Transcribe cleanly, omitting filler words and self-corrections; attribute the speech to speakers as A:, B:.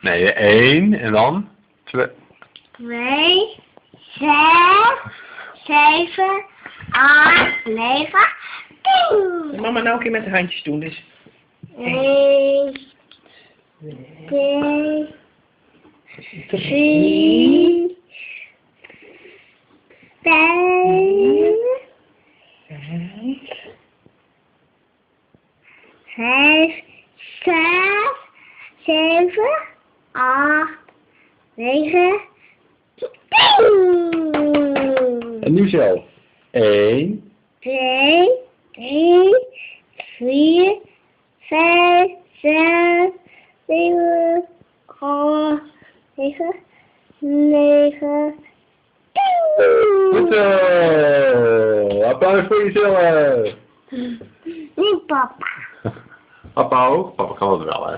A: Nee, 1 en dan 2.
B: 2, 6, 7, 8, 9, 10.
C: Mama nou een keer met de handjes doen, dus.
B: 1, 2, 3, 5, 6, 7, 8, 9, 10.
A: En nu zelf. 1,
B: 2, 3, 4, 5, 6, 7, 8, 9, 9, 10.
A: goed zo. Applaus voor jezelf.
B: Niet papa.
A: Papa ook? Papa kan het wel, hè.